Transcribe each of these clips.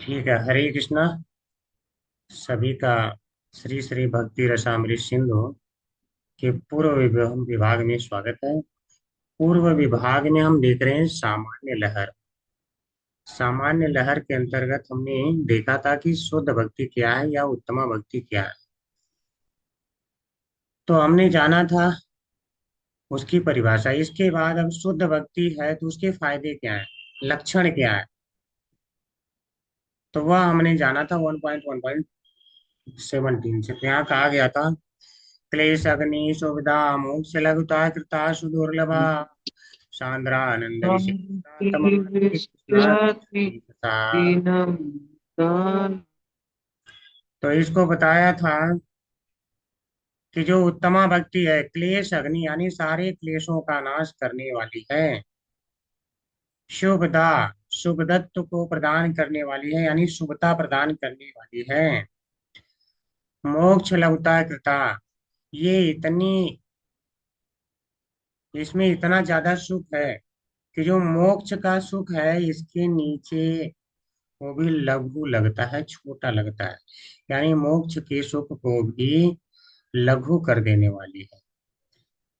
ठीक है। हरे कृष्णा। सभी का श्री श्री भक्ति रसामृत सिंधु के पूर्व विभाग में स्वागत है। पूर्व विभाग में हम देख रहे हैं सामान्य लहर। सामान्य लहर के अंतर्गत हमने देखा था कि शुद्ध भक्ति क्या है या उत्तमा भक्ति क्या है। तो हमने जाना था उसकी परिभाषा। इसके बाद अब शुद्ध भक्ति है तो उसके फायदे क्या है, लक्षण क्या है, तो वह हमने जाना था 1.1.17 से। तो यहाँ कहा गया था क्लेश अग्नि सुविधा मोक्ष लघुता कृता सुदुर्लभा सांद्रानंद विशेषता तो इसको बताया था कि जो उत्तमा भक्ति है क्लेश अग्नि यानी सारे क्लेशों का नाश करने वाली है। शुभदा शुभदत्त को प्रदान करने वाली है यानी शुभता प्रदान करने वाली है। मोक्ष लघुता कृता, ये इतनी, इसमें इतना ज्यादा सुख है कि जो मोक्ष का सुख है इसके नीचे वो भी लघु लगता है, छोटा लगता है। यानी मोक्ष के सुख को भी लघु कर देने वाली है।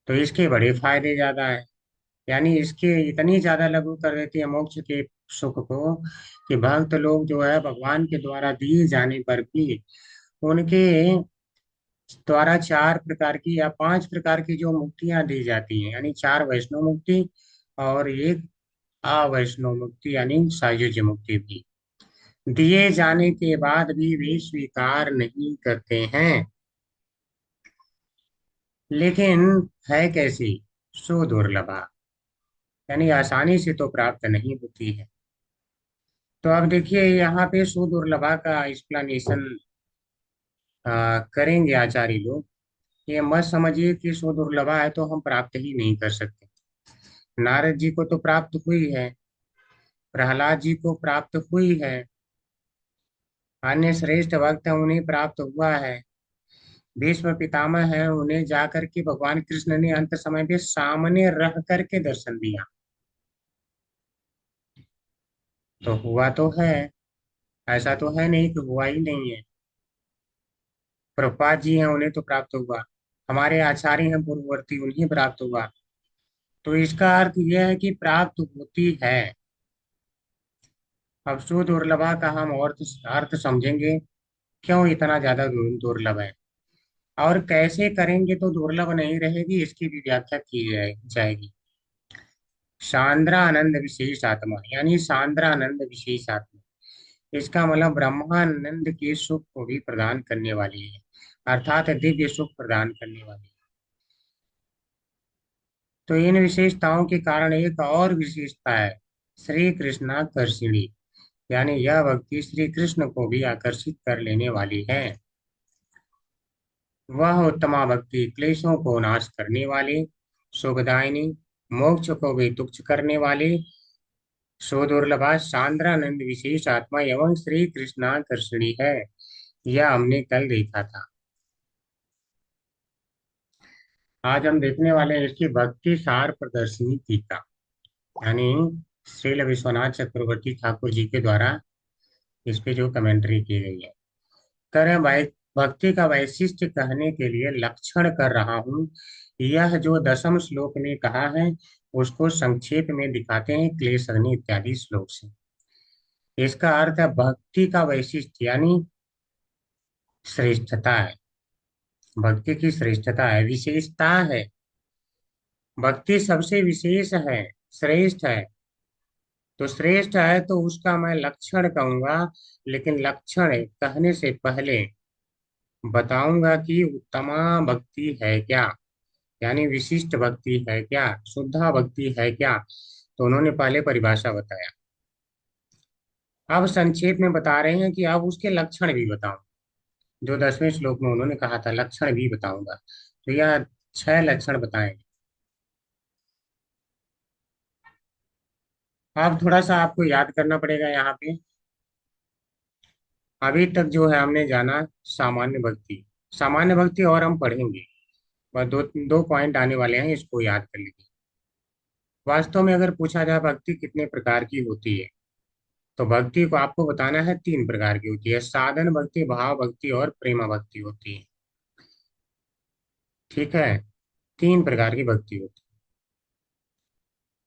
तो इसके बड़े फायदे ज्यादा है। यानी इसके इतनी ज्यादा लघु कर देती है मोक्ष के सुख को कि भक्त लोग जो है भगवान के द्वारा दिए जाने पर भी उनके द्वारा चार प्रकार की या पांच प्रकार की जो मुक्तियां दी जाती हैं, यानी चार वैष्णव मुक्ति और एक अवैष्णव मुक्ति यानी सायुज्य मुक्ति भी दिए जाने के बाद भी वे स्वीकार नहीं करते हैं। लेकिन है कैसी, सो दुर्लभा, यानी आसानी से तो प्राप्त नहीं होती है। तो अब देखिए यहाँ पे सो दुर्लभा का एक्सप्लेनेशन करेंगे आचार्य लोग। ये मत समझिए कि सो दुर्लभा है तो हम प्राप्त ही नहीं कर सकते। नारद जी को तो प्राप्त हुई है, प्रहलाद जी को प्राप्त हुई है, अन्य श्रेष्ठ भक्त हैं उन्हें प्राप्त हुआ है, भीष्म पितामह है उन्हें जाकर के भगवान कृष्ण ने अंत समय पे सामने रह करके दर्शन दिया। तो हुआ तो है, ऐसा तो है नहीं कि हुआ ही नहीं है। प्रभुपाद जी हैं उन्हें तो प्राप्त हुआ, हमारे आचार्य हैं पूर्ववर्ती उन्हें प्राप्त हुआ। तो इसका अर्थ यह है कि प्राप्त होती है। अब सो दुर्लभा का हम अर्थ अर्थ समझेंगे, क्यों इतना ज्यादा दुर्लभ है और कैसे करेंगे तो दुर्लभ नहीं रहेगी, इसकी भी व्याख्या की जाएगी। सांद्रानंद विशेष आत्मा यानी सांद्रानंद विशेष आत्मा, इसका मतलब ब्रह्मानंद के सुख को भी प्रदान करने वाली है, अर्थात दिव्य सुख प्रदान करने वाली है। तो इन विशेषताओं के कारण एक और विशेषता है श्री कृष्णाकर्षिणी, यानी यह भक्ति श्री कृष्ण को भी आकर्षित कर लेने वाली है। वह उत्तमा भक्ति क्लेशों को नाश करने वाली, सुखदायिनी, मोक्ष को भी तुच्छ करने वाली, सुदुर्लभा सांद्रानंद विशेष आत्मा एवं श्री कृष्णाकर्षणी है। यह हमने कल देखा था। आज हम देखने वाले हैं इसकी भक्ति सार प्रदर्शनी टीका, यानी श्रील विश्वनाथ चक्रवर्ती ठाकुर जी के द्वारा इस पे जो कमेंट्री की गई है। कर भक्ति का वैशिष्ट्य कहने के लिए लक्षण कर रहा हूँ। यह जो दसम श्लोक में कहा है उसको संक्षेप में दिखाते हैं क्लेश अग्नि इत्यादि श्लोक से। इसका अर्थ है भक्ति का वैशिष्ट्य यानी श्रेष्ठता है, भक्ति की श्रेष्ठता है, विशेषता है। भक्ति सबसे विशेष है, श्रेष्ठ है। तो श्रेष्ठ है तो उसका मैं लक्षण कहूंगा, लेकिन लक्षण कहने से पहले बताऊंगा कि उत्तमा भक्ति है क्या, यानी विशिष्ट भक्ति है क्या, शुद्धा भक्ति है क्या। तो उन्होंने पहले परिभाषा बताया, अब संक्षेप में बता रहे हैं कि अब उसके लक्षण भी बताऊं। जो 10वें श्लोक में उन्होंने कहा था लक्षण भी बताऊंगा, तो यह 6 लक्षण बताएंगे। अब थोड़ा सा आपको याद करना पड़ेगा यहाँ पे। अभी तक जो है हमने जाना सामान्य भक्ति, सामान्य भक्ति और हम पढ़ेंगे, बस दो दो पॉइंट आने वाले हैं, इसको याद कर लीजिए। वास्तव में अगर पूछा जाए भक्ति कितने प्रकार की होती है, तो भक्ति को आपको बताना है तीन प्रकार की होती है, साधन भक्ति, भाव भक्ति और प्रेमा भक्ति होती है। ठीक है, तीन प्रकार की भक्ति होती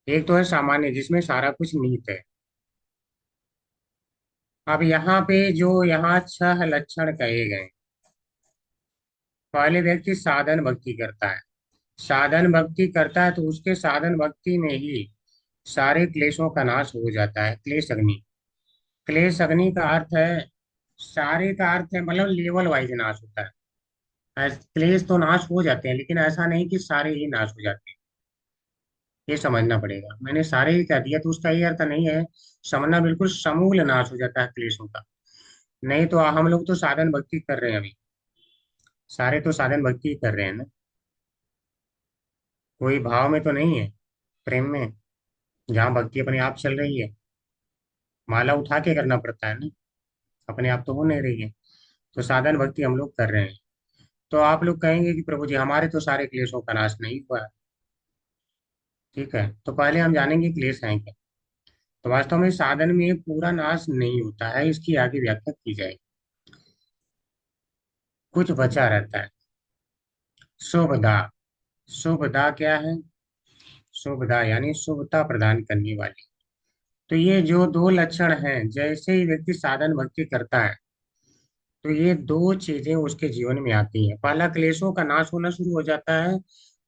है। एक तो है सामान्य, जिसमें सारा कुछ निहित है। अब यहाँ पे जो यहाँ छह लक्षण कहे गए, पहले व्यक्ति साधन भक्ति करता है। साधन भक्ति करता है तो उसके साधन भक्ति में ही सारे क्लेशों का नाश हो जाता है। क्लेश अग्नि, क्लेश अग्नि का अर्थ है, सारे का अर्थ है मतलब लेवल वाइज नाश होता है। क्लेश तो नाश हो जाते हैं, लेकिन ऐसा नहीं कि सारे ही नाश हो जाते हैं। ये समझना पड़ेगा, मैंने सारे ही कह दिया तो उसका ये अर्थ नहीं है समझना, बिल्कुल समूल नाश हो जाता है क्लेशों का। नहीं तो हम लोग तो साधन भक्ति कर रहे हैं अभी, सारे तो साधन भक्ति ही कर रहे हैं ना। कोई भाव में तो नहीं है, प्रेम में, जहाँ भक्ति अपने आप चल रही है। माला उठा के करना पड़ता है ना, अपने आप तो हो नहीं रही है। तो साधन भक्ति हम लोग कर रहे हैं। तो आप लोग कहेंगे कि प्रभु जी हमारे तो सारे क्लेशों का नाश नहीं हुआ है। ठीक है, तो पहले हम जानेंगे क्लेश हैं क्या। तो वास्तव में साधन में पूरा नाश नहीं होता है, इसकी आगे व्याख्या की जाएगी। कुछ बचा रहता है। शुभदा, शुभदा क्या है? शुभदा यानी शुभता प्रदान करने वाली। तो ये जो दो लक्षण हैं, जैसे ही व्यक्ति साधन भक्ति करता है तो ये दो चीजें उसके जीवन में आती हैं। पहला, क्लेशों का नाश होना शुरू हो जाता है।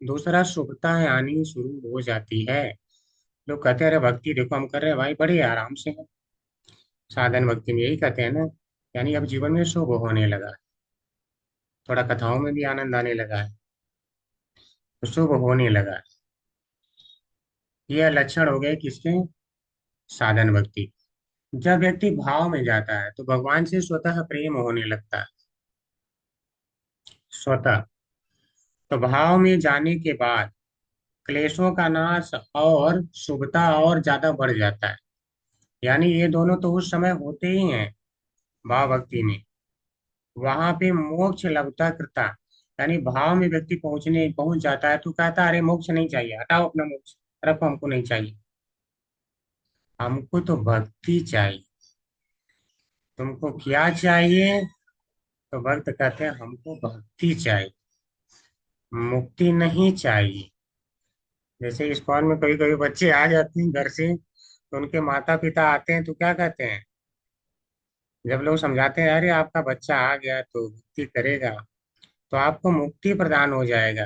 दूसरा, शुभता आनी शुरू हो जाती है। लोग कहते हैं अरे भक्ति देखो हम कर रहे हैं भाई, बड़े आराम से है। साधन भक्ति में यही कहते हैं ना, यानी अब जीवन में शुभ होने लगा है, थोड़ा कथाओं में भी आनंद आने लगा है, तो शुभ होने लगा है। यह लक्षण हो गए किसके? साधन भक्ति। जब व्यक्ति भाव में जाता है तो भगवान से स्वतः प्रेम होने लगता है। स्वतः। तो भाव में जाने के बाद क्लेशों का नाश और शुभता और ज्यादा बढ़ जाता है। यानी ये दोनों तो उस समय होते ही हैं भाव भक्ति में। वहां पे मोक्ष लभता कृता, यानी भाव में व्यक्ति पहुंच जाता है तो कहता है अरे मोक्ष नहीं चाहिए, हटाओ अपना मोक्ष, रखो, हमको नहीं चाहिए, हमको तो भक्ति चाहिए। तुमको क्या चाहिए? तो भक्त कहते हैं हमको भक्ति चाहिए, मुक्ति नहीं चाहिए। जैसे इस्कॉन में कभी कभी बच्चे आ जाते हैं घर से, तो उनके माता पिता आते हैं तो क्या कहते हैं, जब लोग समझाते हैं अरे आपका बच्चा आ गया तो भक्ति करेगा तो आपको मुक्ति प्रदान हो जाएगा,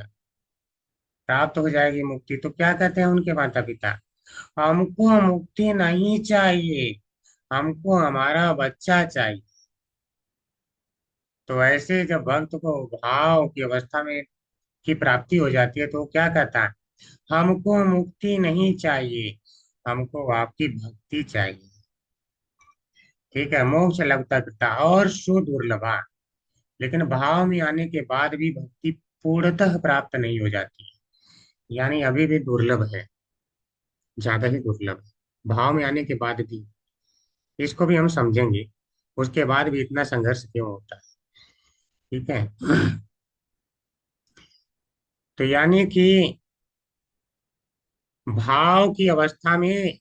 प्राप्त हो जाएगी मुक्ति, तो क्या कहते हैं उनके माता पिता, हमको मुक्ति नहीं चाहिए, हमको हमारा बच्चा चाहिए। तो ऐसे जब भक्त को भाव की अवस्था में की प्राप्ति हो जाती है तो वो क्या कहता है, हमको मुक्ति नहीं चाहिए, हमको आपकी भक्ति चाहिए। ठीक है, मोक्ष लगता करता और सुदुर्लभा। लेकिन भाव में आने के बाद भी भक्ति पूर्णतः प्राप्त नहीं हो जाती, यानी अभी भी दुर्लभ है, ज्यादा ही दुर्लभ है भाव में आने के बाद भी। इसको भी हम समझेंगे, उसके बाद भी इतना संघर्ष क्यों होता है। ठीक है, तो यानी कि भाव की अवस्था में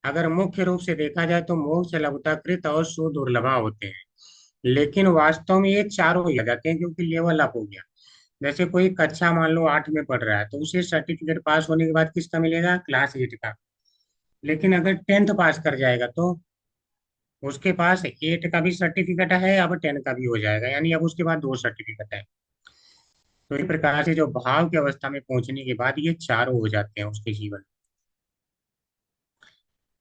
अगर मुख्य रूप से देखा जाए तो मोक्ष लघुताकृत और सुदुर्लभा होते हैं। लेकिन वास्तव में ये चारों ही आ जाते हैं क्योंकि लेवल अप हो गया। जैसे कोई कक्षा मान लो 8 में पढ़ रहा है तो उसे सर्टिफिकेट पास होने के बाद किसका मिलेगा? क्लास 8 का। लेकिन अगर 10th पास कर जाएगा तो उसके पास 8 का भी सर्टिफिकेट है, अब 10 का भी हो जाएगा, यानी अब उसके पास दो सर्टिफिकेट है। तो इस प्रकार से जो भाव की अवस्था में पहुंचने के बाद ये चारों हो जाते हैं उसके जीवन में।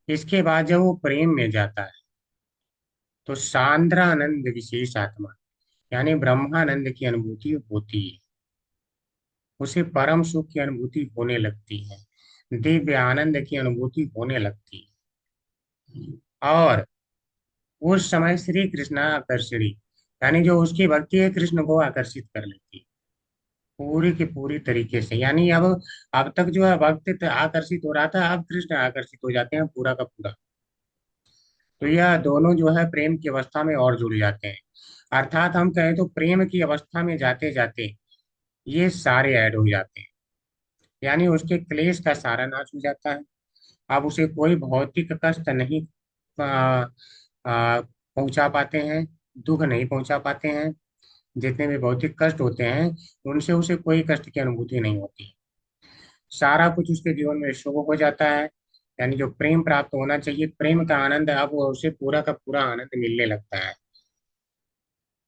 इसके बाद जब वो प्रेम में जाता है तो सांद्रानंद विशेष आत्मा, यानी ब्रह्मानंद की अनुभूति होती है, उसे परम सुख की अनुभूति होने लगती है, दिव्य आनंद की अनुभूति होने लगती है। और उस समय श्री कृष्ण आकर्षणी, यानी जो उसकी भक्ति है कृष्ण को आकर्षित कर लेती है पूरी की पूरी तरीके से। यानी अब तक जो है भक्त आकर्षित हो रहा था, अब कृष्ण आकर्षित हो जाते हैं पूरा का पूरा। तो यह दोनों जो है प्रेम की अवस्था में और जुड़ जाते हैं। अर्थात हम कहें तो प्रेम की अवस्था में जाते जाते ये सारे ऐड हो जाते हैं। यानी उसके क्लेश का सारा नाश हो जाता है। अब उसे कोई भौतिक कष्ट नहीं आ, पहुंचा पाते हैं, दुख नहीं पहुंचा पाते हैं। जितने भी भौतिक कष्ट होते हैं उनसे उसे कोई कष्ट की अनुभूति नहीं होती। सारा कुछ उसके जीवन में शुभ हो जाता है। यानी जो प्रेम प्राप्त होना चाहिए, प्रेम का आनंद, अब वो उसे पूरा का पूरा आनंद मिलने लगता है।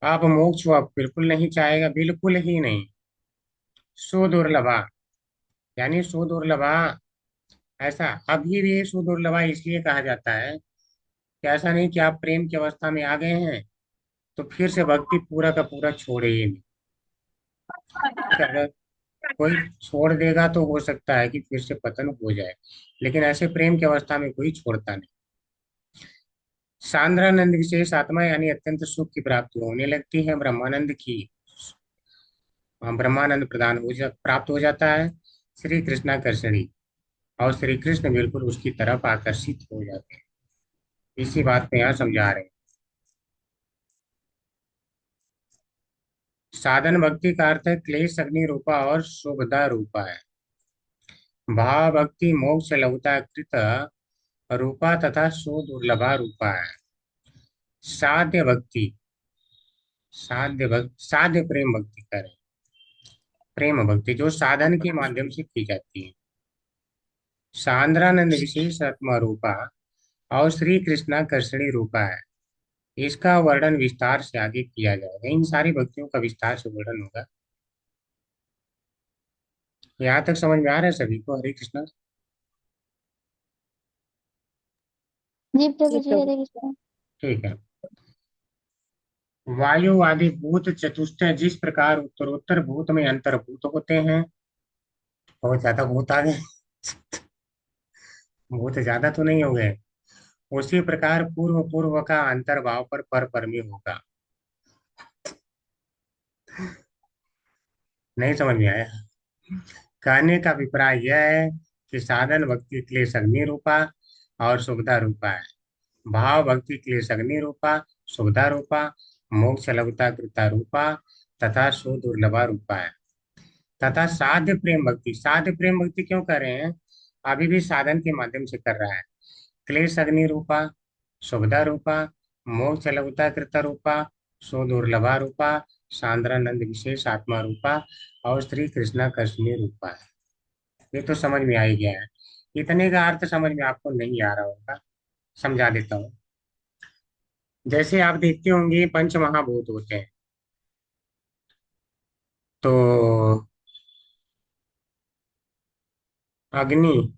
अब मोक्ष वो अब बिल्कुल नहीं चाहेगा, बिल्कुल ही नहीं। सो दुर्लभा, यानी सो दुर्लभा, ऐसा अभी भी सो दुर्लभा इसलिए कहा जाता है कि ऐसा नहीं कि आप प्रेम की अवस्था में आ गए हैं तो फिर से भक्ति पूरा का पूरा छोड़े ही नहीं। कि अगर कोई छोड़ देगा तो हो सकता है कि फिर से पतन हो जाए, लेकिन ऐसे प्रेम की अवस्था में कोई छोड़ता नहीं। सांद्रानंद विशेष आत्मा यानी अत्यंत सुख की प्राप्ति होने लगती है, ब्रह्मानंद की, ब्रह्मानंद प्रदान प्राप्त हो जाता है। श्री कृष्णाकर्षणी, और श्री कृष्ण बिल्कुल उसकी तरफ आकर्षित हो जाते हैं। इसी बात को यहाँ समझा रहे हैं। साधन भक्ति का अर्थ है क्लेश अग्नि रूपा और शुभदा रूपा है। भाव भक्ति मोक्ष लघुता कृत रूपा तथा सो दुर्लभा रूपा है। साध्य भक्ति, साध्य प्रेम भक्ति करें, प्रेम भक्ति जो साधन के माध्यम से की जाती है। सांद्रानंद विशेष आत्मा रूपा और श्री कृष्णाकर्षणी रूपा है। इसका वर्णन विस्तार से आगे किया जाएगा, इन सारी भक्तियों का विस्तार से वर्णन होगा। यहाँ तक समझ में आ रहा है सभी को? हरे कृष्णा। जी जी प्रभु जी, प्रभु। हरे कृष्ण। ठीक है। वायु आदि भूत चतुष्टय जिस प्रकार उत्तरोत्तर भूत में अंतर्भूत होते हैं, बहुत ज्यादा भूत आ गए, भूत ज्यादा तो नहीं हो गए, उसी प्रकार पूर्व पूर्व का अंतर्भाव पर में होगा। नहीं समझ में आया? कहने का अभिप्राय यह है कि साधन भक्ति क्लेश अग्नि रूपा और सुविधा रूपा है। भाव भक्ति क्लेश अग्नि रूपा, सुविधा रूपा, मोक्ष लघुता कृता रूपा तथा सो दुर्लभा रूपा है। तथा साध्य प्रेम भक्ति, साध्य प्रेम भक्ति क्यों कर रहे हैं? अभी भी साधन के माध्यम से कर रहा है। क्लेश अग्नि रूपा, सुविधा रूपा, मोक्ष लघुता कृता रूपा, सो दुर्लभा रूपा, सांद्रानंद विशेष आत्मा रूपा और श्री कृष्णा कश्मीर रूपा है। ये तो समझ में आ ही गया है। इतने का अर्थ समझ में आपको नहीं आ रहा होगा, समझा देता हूँ। जैसे आप देखते होंगे पंच महाभूत होते हैं, तो अग्नि,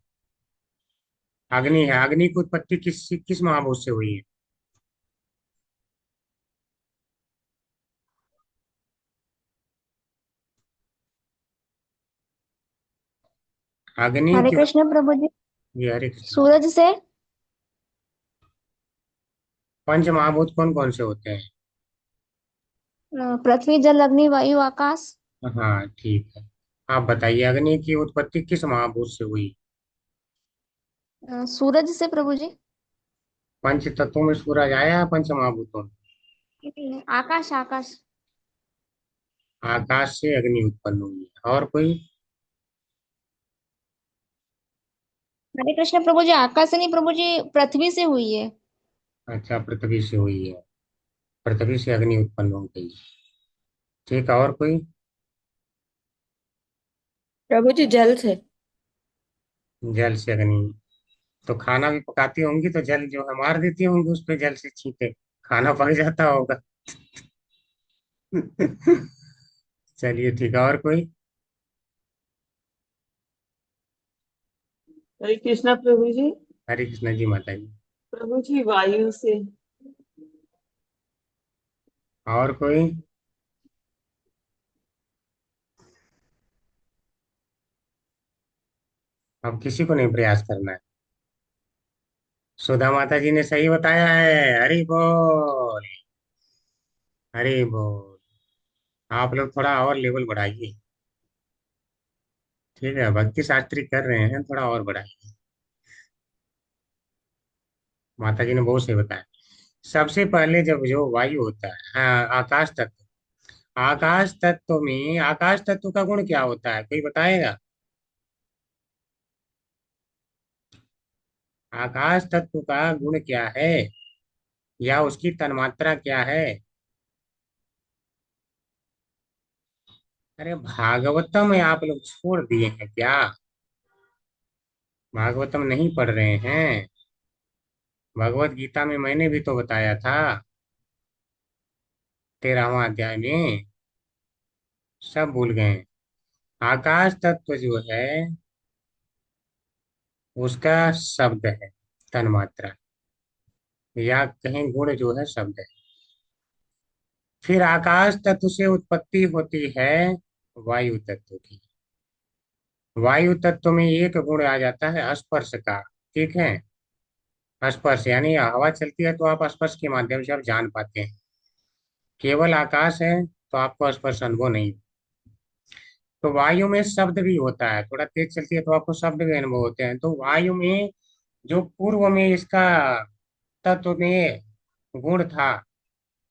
अग्नि है, अग्नि की उत्पत्ति किस किस महाभूत से हुई है? अग्नि हरे की, कृष्ण प्रभु जी। ये हरे कृष्ण। सूरज से। पंच महाभूत कौन कौन से होते हैं? पृथ्वी जल अग्नि वायु आकाश। हाँ ठीक है। आप बताइए अग्नि की उत्पत्ति किस महाभूत से हुई? सूरज से प्रभु जी। पंच तत्वों में सूरज आया है पंच महाभूतों में? आकाश आकाश। आकाश से अग्नि उत्पन्न हुई है। और कोई? हरे कृष्ण प्रभु जी, आकाश से नहीं प्रभु जी, पृथ्वी से हुई है। अच्छा, पृथ्वी से हुई है, पृथ्वी से अग्नि उत्पन्न हो गई। ठीक है, और कोई? प्रभु जी जल से। जल से अग्नि, तो खाना भी पकाती होंगी तो जल जो है मार देती होंगी उस पे, जल से छींटे खाना पक जाता होगा। चलिए ठीक है, और कोई? हरे कृष्णा प्रभु जी। हरे कृष्ण जी, माता जी। प्रभु जी वायु से। और कोई? अब किसी को नहीं प्रयास करना है। सुधा माता जी ने सही बताया है, हरि बोल, हरि बोल। आप लोग थोड़ा और लेवल बढ़ाइए। ठीक है, भक्ति शास्त्री कर रहे हैं, थोड़ा और बढ़ाइए। माता जी ने बहुत सही बताया। सबसे पहले जब जो वायु होता है, आकाश तत्व, आकाश तत्व में आकाश तत्व का गुण क्या होता है, कोई बताएगा? आकाश तत्व का गुण क्या है या उसकी तन्मात्रा क्या है? अरे भागवतम में आप लोग छोड़ दिए हैं क्या? भागवतम नहीं पढ़ रहे हैं? भगवत गीता में मैंने भी तो बताया था, 13वां अध्याय में। सब भूल गए? आकाश तत्व जो है उसका शब्द है तन्मात्रा, या कहीं गुण जो है शब्द है। फिर आकाश तत्व से उत्पत्ति होती है वायु तत्व की। वायु तत्व में एक गुण आ जाता है स्पर्श का। ठीक है, स्पर्श यानी हवा चलती है तो आप स्पर्श के माध्यम से आप जान पाते हैं। केवल आकाश है तो आपको स्पर्श अनुभव नहीं। तो वायु में शब्द भी होता है, थोड़ा तेज चलती है तो आपको शब्द भी अनुभव होते हैं। तो वायु में जो पूर्व में इसका तत्व में गुण था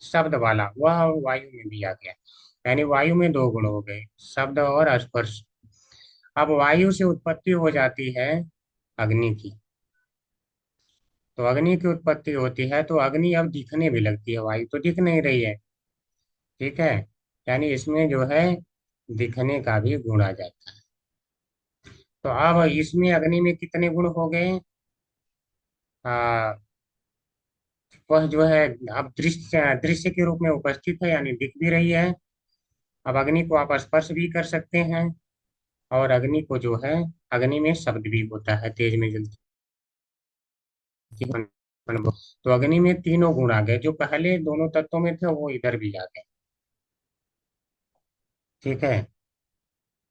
शब्द वाला, वह वायु में भी आ गया। यानी वायु में दो गुण हो गए, शब्द और स्पर्श। अब वायु से उत्पत्ति हो जाती है अग्नि की। तो अग्नि की उत्पत्ति होती है तो अग्नि अब दिखने भी लगती है, वायु तो दिख नहीं रही है। ठीक है, यानी इसमें जो है दिखने का भी गुण आ जाता है। तो अब इसमें अग्नि में कितने गुण हो गए? आ, वह जो है अब दृश्य दृश्य के रूप में उपस्थित है, यानी दिख भी रही है। अब अग्नि को आप स्पर्श भी कर सकते हैं, और अग्नि को जो है अग्नि में शब्द भी होता है, तेज में जलती है। तो अग्नि में तीनों गुण आ गए, जो पहले दोनों तत्वों में थे वो इधर भी आ गए। ठीक है,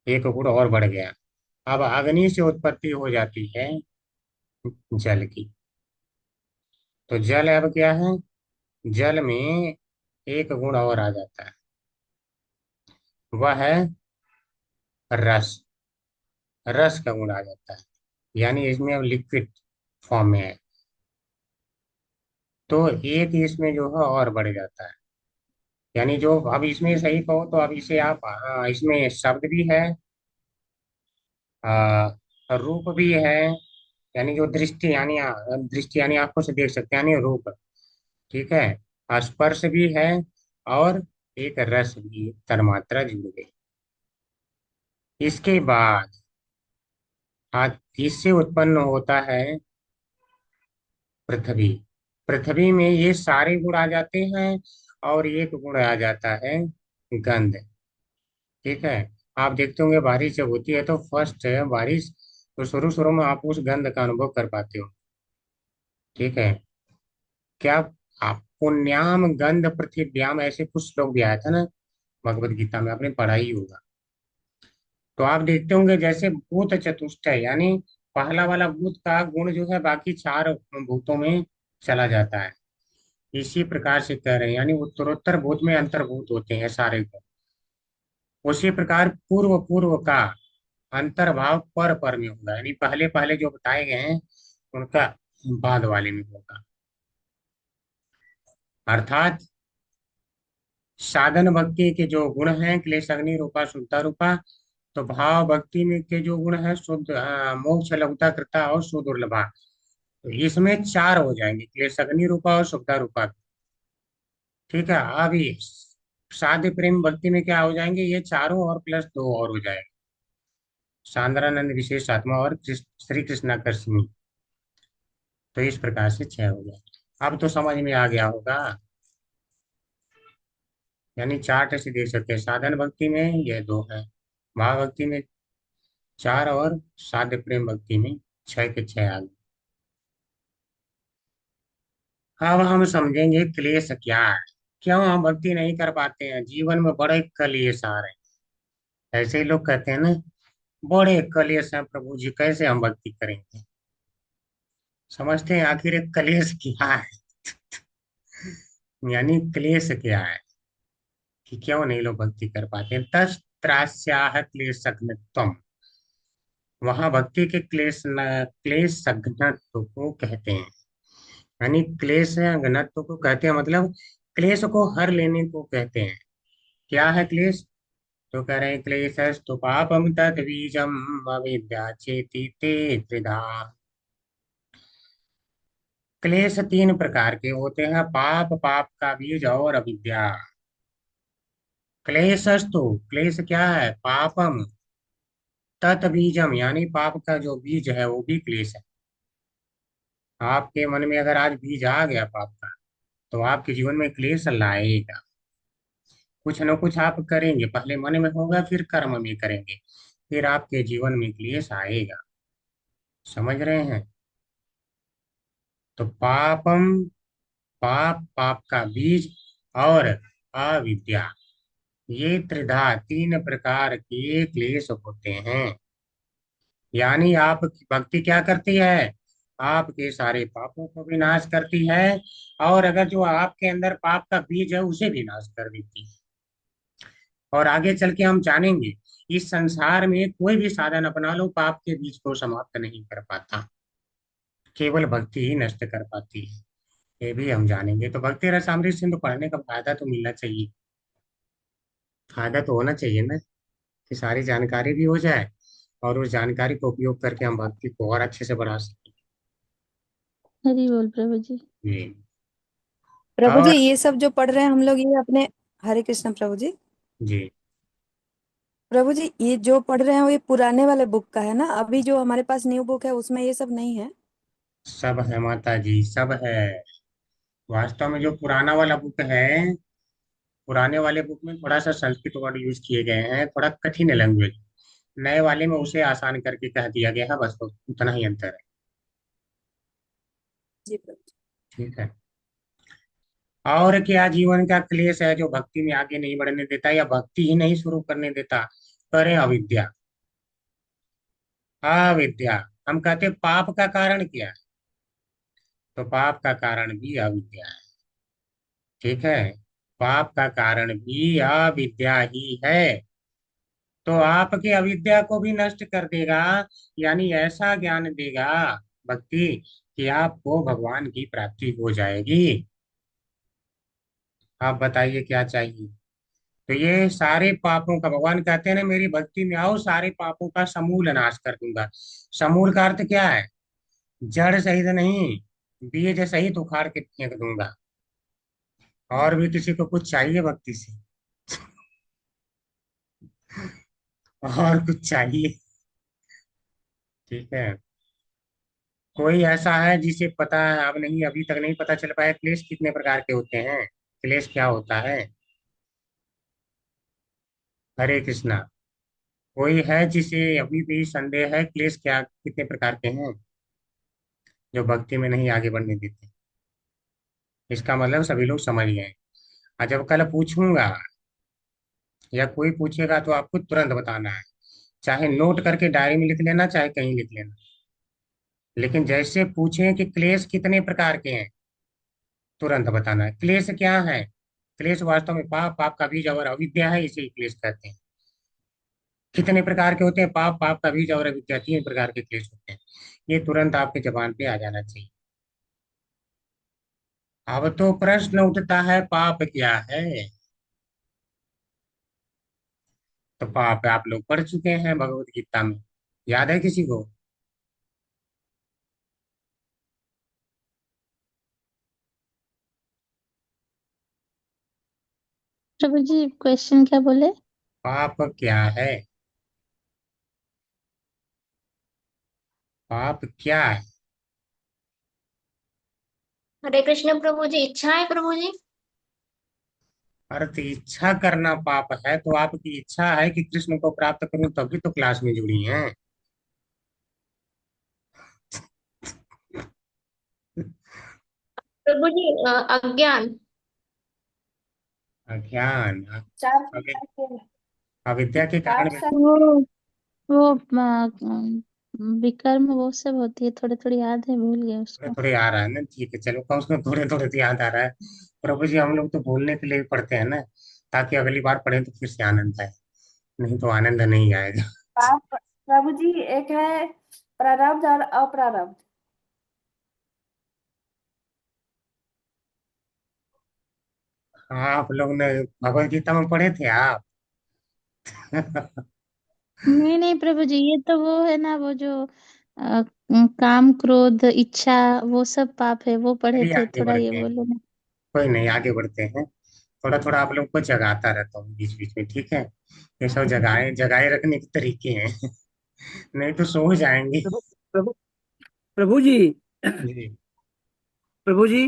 एक गुण और बढ़ गया। अब अग्नि से उत्पत्ति हो जाती है जल की। तो जल अब क्या है? जल में एक गुण और आ जाता है, वह है रस। रस का गुण आ जाता है, यानी इसमें अब लिक्विड फॉर्म में है। तो एक इसमें जो है और बढ़ जाता है। यानी जो अब इसमें सही कहो तो अब इसे आप इसमें शब्द भी है, रूप भी है। यानी जो दृष्टि यानी दृष्टि यानी आंखों से देख सकते हैं, यानी रूप। ठीक है, स्पर्श भी है, और एक रस भी तन्मात्रा जुड़ गई। इसके बाद इससे उत्पन्न होता है पृथ्वी। पृथ्वी में ये सारे गुण आ जाते हैं, और एक गुण आ जाता है गंध। ठीक है, आप देखते होंगे बारिश जब होती है तो फर्स्ट है बारिश, तो शुरू शुरू में आप उस गंध का अनुभव कर पाते हो। ठीक है, क्या आप पुण्याम गंध पृथिव्याम, ऐसे कुछ श्लोक भी आया था ना भगवत गीता में, आपने पढ़ा ही होगा। तो आप देखते होंगे जैसे भूत चतुष्टय, यानी पहला वाला भूत का गुण जो है बाकी चार भूतों में चला जाता है। इसी प्रकार से कह रहे हैं, यानी उत्तरोत्तर भूत में अंतर्भूत होते हैं सारे गुण। उसी प्रकार पूर्व पूर्व का अंतर्भाव पर पर में होगा, यानी पहले पहले जो बताए गए हैं उनका बाद वाले में होगा। अर्थात साधन भक्ति के जो गुण हैं क्लेश अग्नि रूपा शुद्धता रूपा, तो भाव भक्ति में के जो गुण है शुद्ध मोक्ष लघुता कृता और सुदुर्लभा, तो इसमें चार हो जाएंगे, क्लेश अग्नि रूपा और शुद्धता रूपा। ठीक है, अब ये साध्य प्रेम भक्ति में क्या हो जाएंगे? ये चारों और प्लस दो और हो जाएगा, सांद्रानंद विशेष आत्मा और श्री कृष्णाकर्षणी। तो इस प्रकार से छह हो जाएगा। अब तो समझ में आ गया होगा। यानी चार्ट से देख सकते हैं, साधन भक्ति में ये दो है, भाव भक्ति में चार, और साध्य प्रेम भक्ति में छह के छह आ गए। अब हम समझेंगे क्लेश क्या है, क्यों हम भक्ति नहीं कर पाते हैं, जीवन में बड़े कलेश आ रहे हैं। ऐसे ही लोग कहते हैं ना, बड़े कलेश हैं प्रभु जी, कैसे हम भक्ति करेंगे। समझते हैं आखिर एक कलेश क्या है? यानी क्लेश क्या है कि क्यों नहीं लोग भक्ति कर पाते हैं। तस् त्रास्याह क्लेशघ्नत्वम, वहां भक्ति के क्लेश घनत्व को कहते हैं। यानी क्लेश घनत्व को कहते हैं, मतलब क्लेश को हर लेने को कहते हैं। क्या है क्लेश? तो कह रहे हैं क्लेशस्तु पापम तद बीजम अविद्या चेति ते त्रिधा। क्लेश तीन प्रकार के होते हैं, पाप, पाप का बीज और अविद्या। क्लेशस्तु, क्लेश क्या है? पापम तत् बीजम, यानी पाप का जो बीज है वो भी क्लेश है। आपके मन में अगर आज बीज आ गया पाप का, तो आपके जीवन में क्लेश लाएगा। कुछ न कुछ आप करेंगे, पहले मन में होगा, फिर कर्म में करेंगे, फिर आपके जीवन में क्लेश आएगा। समझ रहे हैं? तो पापम, पाप, पाप का बीज और अविद्या, ये त्रिधा, तीन प्रकार के क्लेश होते हैं। यानी आप भक्ति क्या करती है? आपके सारे पापों को भी नाश करती है, और अगर जो आपके अंदर पाप का बीज है उसे भी नाश कर देती है। और आगे चल के हम जानेंगे, इस संसार में कोई भी साधन अपना लो, पाप के बीज को समाप्त नहीं कर पाता, केवल भक्ति ही नष्ट कर पाती है। ये भी हम जानेंगे। तो भक्ति रसामृत सिंधु पढ़ने का फायदा तो मिलना चाहिए, फायदा तो होना चाहिए ना, कि सारी जानकारी भी हो जाए, और उस जानकारी को उपयोग करके हम भक्ति को और अच्छे से बढ़ा सकें। हरी बोल प्रभु जी। जी। प्रभु जी और ये सब जो पढ़ रहे हैं हम लोग ये अपने, हरे कृष्ण प्रभु जी। जी, प्रभु जी ये जो पढ़ रहे हैं वो ये पुराने वाले बुक का है ना, अभी जो हमारे पास न्यू बुक है उसमें ये सब नहीं है। सब है माता जी, सब है। वास्तव में जो पुराना वाला बुक है, पुराने वाले बुक में थोड़ा सा संस्कृत वर्ड यूज किए गए हैं, थोड़ा कठिन लैंग्वेज। नए वाले में उसे आसान करके कह दिया गया है, बस तो उतना ही अंतर है। जी प्रभु जी। ठीक है। और क्या जीवन का क्लेश है जो भक्ति में आगे नहीं बढ़ने देता, या भक्ति ही नहीं शुरू करने देता? करें अविद्या। अविद्या, हम कहते हैं पाप का कारण क्या है? तो पाप का कारण भी अविद्या है। ठीक है, पाप का कारण भी अविद्या ही है। तो आपकी अविद्या को भी नष्ट कर देगा, यानी ऐसा ज्ञान देगा भक्ति कि आपको भगवान की प्राप्ति हो जाएगी। आप बताइए क्या चाहिए? तो ये सारे पापों का, भगवान कहते हैं ना, मेरी भक्ति में आओ, सारे पापों का समूल नाश कर दूंगा। समूल का अर्थ क्या है? जड़ सहित नहीं, बीज सहित उखाड़ के फेंक दूंगा। और भी किसी को कुछ चाहिए भक्ति से? और कुछ चाहिए? ठीक है। कोई ऐसा है जिसे पता है? अब नहीं, अभी तक नहीं पता चल पाया क्लेश कितने प्रकार के होते हैं, क्लेश क्या होता है? हरे कृष्णा। कोई है जिसे अभी भी संदेह है क्लेश क्या कितने प्रकार के हैं, जो भक्ति में नहीं आगे बढ़ने देते? इसका मतलब सभी लोग समझ गए। और जब कल पूछूंगा या कोई पूछेगा तो आपको तुरंत बताना है, चाहे नोट करके डायरी में लिख लेना, चाहे कहीं लिख लेना। लेकिन जैसे पूछें कि क्लेश कितने प्रकार के हैं, तुरंत बताना है। क्लेश क्या है? क्लेश वास्तव में पाप, पाप का बीज और अविद्या है, इसे ही क्लेश कहते हैं। कितने प्रकार के होते हैं? पाप, पाप का बीज और अविद्या, तीन प्रकार के क्लेश होते हैं। ये तुरंत आपके जबान पे आ जाना चाहिए। अब तो प्रश्न उठता है, पाप क्या है? तो पाप आप लोग पढ़ चुके हैं भगवत गीता में, याद है किसी को? प्रभु जी क्वेश्चन क्या बोले? पाप क्या है? पाप क्या है? हरे कृष्ण प्रभु जी, इच्छा है प्रभु जी। अर्थ इच्छा करना पाप है, तो आपकी इच्छा है कि कृष्ण को प्राप्त करूं, तभी तो क्लास में जुड़ी हैं। प्रभु जी अज्ञान। अज्ञान, चार अवि- प्रकार के हैं। अविद्या के कारण पाप सब। वो विकर्म वो सब होती है, थोड़ी थोड़ी याद है, भूल गए थोड़े उसको। थोड़े आ रहा है ना, ठीक है, चलो कम से कम थोड़े थोड़े तो याद आ रहा है। प्रभु जी, हम लोग तो बोलने के लिए भी पढ़ते हैं ना, ताकि अगली बार पढ़ें तो फिर से आनंद आए, नहीं तो आनंद नहीं आएगा। पाप प्रभु जी एक है प्रारब्ध और अप्रारब्ध। आप लोग ने भगवत गीता में पढ़े थे आप? नहीं नहीं प्रभु जी, ये तो वो है ना, वो जो काम क्रोध इच्छा वो सब पाप है, वो पढ़े चलिए थे, आगे थोड़ा ये बढ़ते हैं। बोलो ना। कोई नहीं, आगे बढ़ते हैं। थोड़ा थोड़ा आप लोग को जगाता रहता हूँ बीच बीच में, ठीक है? ये सब जगाए जगाए रखने के तरीके हैं। नहीं तो सो जाएंगे। प्रभु प्रभु प्रभु जी। जी प्रभु जी।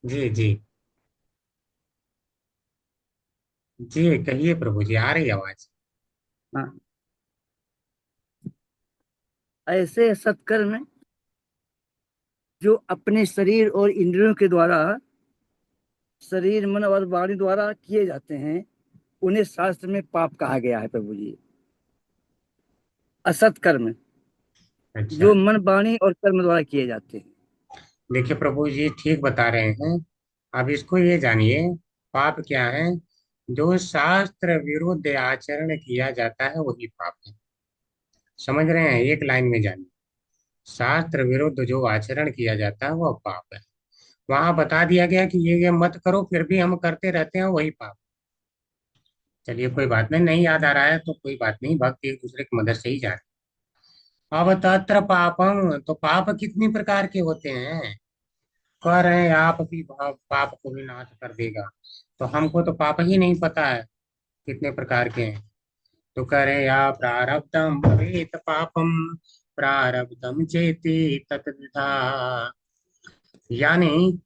जी जी। जी कहिए प्रभु जी, आ रही आवाज। हाँ, ऐसे सत्कर्म जो अपने शरीर और इंद्रियों के द्वारा, शरीर मन और वाणी द्वारा किए जाते हैं, उन्हें शास्त्र में पाप कहा गया है प्रभु जी। असत कर्म अच्छा, जो मन वाणी और कर्म द्वारा किए जाते हैं। देखिए प्रभु जी ठीक बता रहे हैं। अब इसको ये जानिए, पाप क्या है? जो शास्त्र विरुद्ध आचरण किया जाता है वही पाप है। समझ रहे हैं? एक लाइन में जानिए, शास्त्र विरुद्ध जो आचरण किया जाता है वह पाप है। वहां बता दिया गया कि ये मत करो, फिर भी हम करते रहते हैं, वही पाप। चलिए कोई बात नहीं, नहीं याद आ रहा है तो कोई बात नहीं, भक्त एक दूसरे की मदद से ही जाने। अब तत्र पापम, तो पाप कितनी प्रकार के होते हैं? कह रहे हैं आप भी पाप को भी नाश कर देगा। तो हमको तो पाप ही नहीं पता है कितने प्रकार के हैं। तो कह रहे हैं या प्रारब्धम भवेत पापम प्रारब्धम चेति तत्विधा। यानी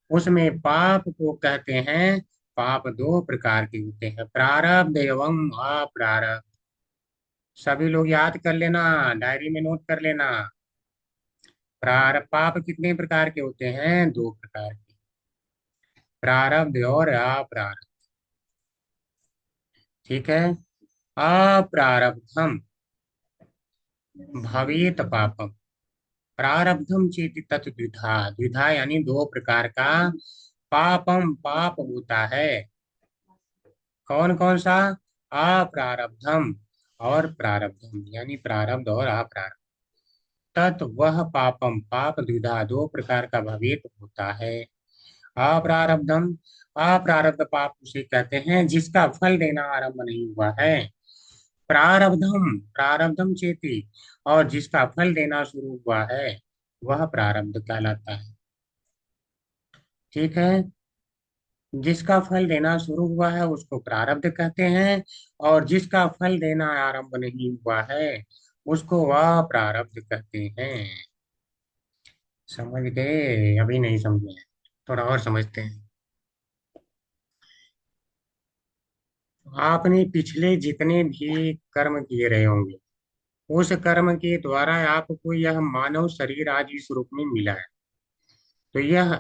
उसमें पाप को कहते हैं। पाप दो प्रकार के होते हैं, प्रारब्ध एवं अप्रारब्ध। सभी लोग याद कर लेना, डायरी में नोट कर लेना। पाप कितने प्रकार के होते हैं? दो प्रकार के, प्रारब्ध और अप्रारब्ध। ठीक है। अप्रारब्धम भवेत पापम प्रारब्धम चेति तत् द्विधा। द्विधा यानी दो प्रकार का पापम पाप होता है। कौन कौन सा? अप्रारब्धम और प्रारब्धम, यानी प्रारब्ध और अप्रारब्ध। तत् वह पापम पाप द्विधा दो प्रकार का भवेत होता है। अप्रारब्धम, अप्रारब्ध पाप उसे कहते हैं जिसका फल देना आरंभ नहीं हुआ है। प्रारब्धम प्रारब्धम चेति, और जिसका फल देना शुरू हुआ है वह प्रारब्ध कहलाता है। ठीक है। जिसका फल देना शुरू हुआ है उसको प्रारब्ध कहते हैं, और जिसका फल देना आरंभ नहीं हुआ है उसको वह प्रारब्ध कहते हैं। समझ गए? अभी नहीं समझे हैं? थोड़ा और समझते हैं। आपने पिछले जितने भी कर्म किए रहे होंगे, उस कर्म के द्वारा आपको यह मानव शरीर आज इस रूप में मिला है। तो यह